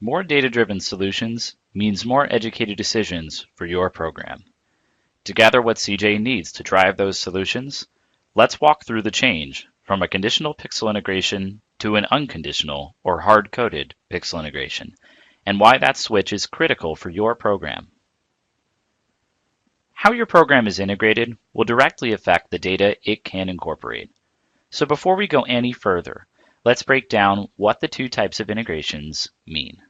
More data-driven solutions means more educated decisions for your program. To gather what CJ needs to drive those solutions, let's walk through the change from a conditional pixel integration to an unconditional or hard-coded pixel integration, and why that switch is critical for your program. How your program is integrated will directly affect the data it can incorporate. So before we go any further, let's break down what the two types of integrations mean.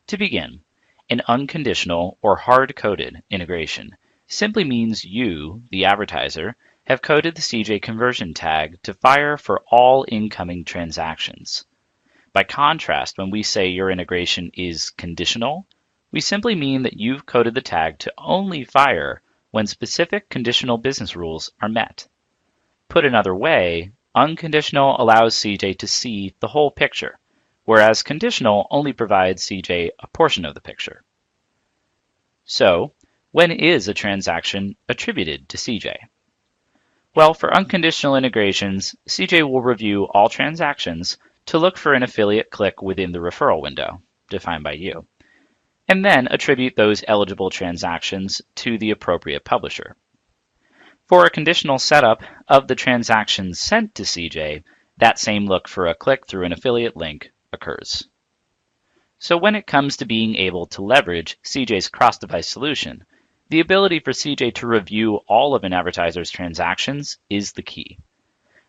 To begin, an unconditional or hard-coded integration simply means you, the advertiser, have coded the CJ conversion tag to fire for all incoming transactions. By contrast, when we say your integration is conditional, we simply mean that you've coded the tag to only fire when specific conditional business rules are met. Put another way, unconditional allows CJ to see the whole picture, whereas conditional only provides CJ a portion of the picture. So, when is a transaction attributed to CJ? Well, for unconditional integrations, CJ will review all transactions to look for an affiliate click within the referral window, defined by you, and then attribute those eligible transactions to the appropriate publisher. For a conditional setup of the transactions sent to CJ, that same look for a click through an affiliate link occurs. So when it comes to being able to leverage CJ's cross-device solution, the ability for CJ to review all of an advertiser's transactions is the key.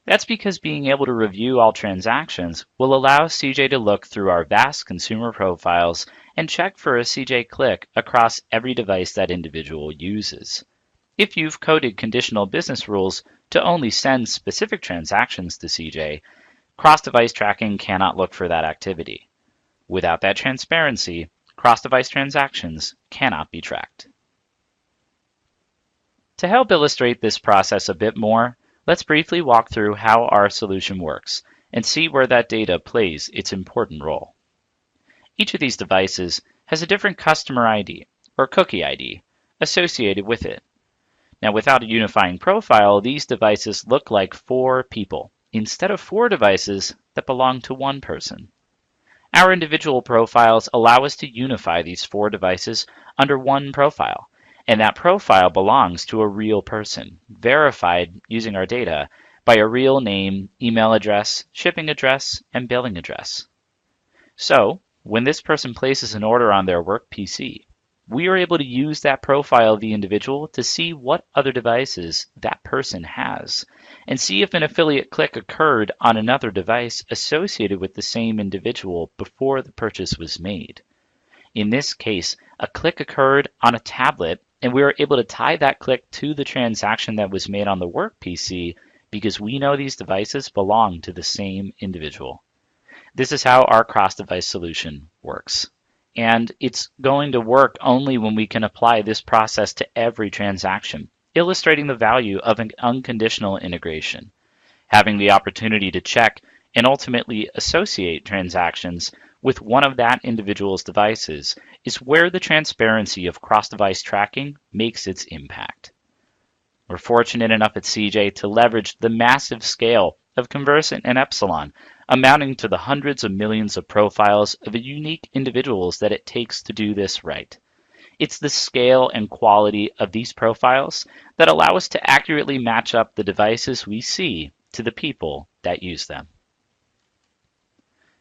That's because being able to review all transactions will allow CJ to look through our vast consumer profiles and check for a CJ click across every device that individual uses. If you've coded conditional business rules to only send specific transactions to CJ, cross-device tracking cannot look for that activity. Without that transparency, cross-device transactions cannot be tracked. To help illustrate this process a bit more, let's briefly walk through how our solution works and see where that data plays its important role. Each of these devices has a different customer ID, or cookie ID, associated with it. Now, without a unifying profile, these devices look like 4 people, instead of 4 devices that belong to one person. Our individual profiles allow us to unify these 4 devices under one profile, and that profile belongs to a real person, verified using our data by a real name, email address, shipping address, and billing address. So, when this person places an order on their work PC, we are able to use that profile of the individual to see what other devices that person has, and see if an affiliate click occurred on another device associated with the same individual before the purchase was made. In this case, a click occurred on a tablet, and we were able to tie that click to the transaction that was made on the work PC because we know these devices belong to the same individual. This is how our cross-device solution works. And it's going to work only when we can apply this process to every transaction, illustrating the value of an unconditional integration. Having the opportunity to check and ultimately associate transactions with one of that individual's devices is where the transparency of cross-device tracking makes its impact. We're fortunate enough at CJ to leverage the massive scale of Conversant and Epsilon, amounting to the hundreds of millions of profiles of unique individuals that it takes to do this right. It's the scale and quality of these profiles that allow us to accurately match up the devices we see to the people that use them.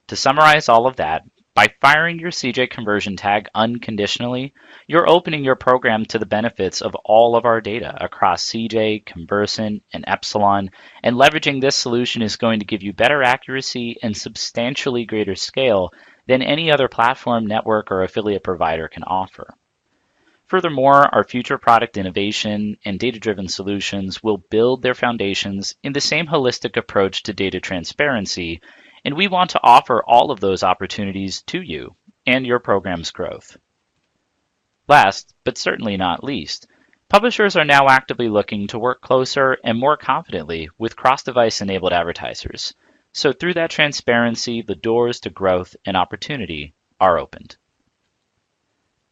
To summarize all of that, by firing your CJ conversion tag unconditionally, you're opening your program to the benefits of all of our data across CJ, Conversant, and Epsilon, and leveraging this solution is going to give you better accuracy and substantially greater scale than any other platform, network, or affiliate provider can offer. Furthermore, our future product innovation and data-driven solutions will build their foundations in the same holistic approach to data transparency, and we want to offer all of those opportunities to you and your program's growth. Last, but certainly not least, publishers are now actively looking to work closer and more confidently with cross-device enabled advertisers. So through that transparency, the doors to growth and opportunity are opened.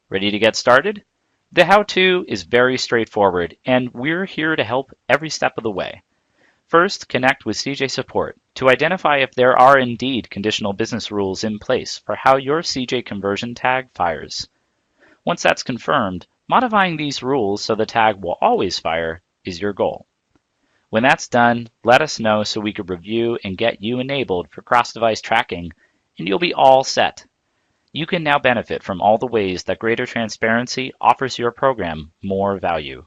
Ready to get started? The how-to is very straightforward, and we're here to help every step of the way. First, connect with CJ Support to identify if there are indeed conditional business rules in place for how your CJ conversion tag fires. Once that's confirmed, modifying these rules so the tag will always fire is your goal. When that's done, let us know so we can review and get you enabled for cross-device tracking, and you'll be all set. You can now benefit from all the ways that greater transparency offers your program more value.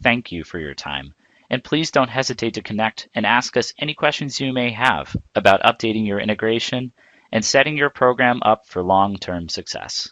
Thank you for your time, and please don't hesitate to connect and ask us any questions you may have about updating your integration and setting your program up for long-term success.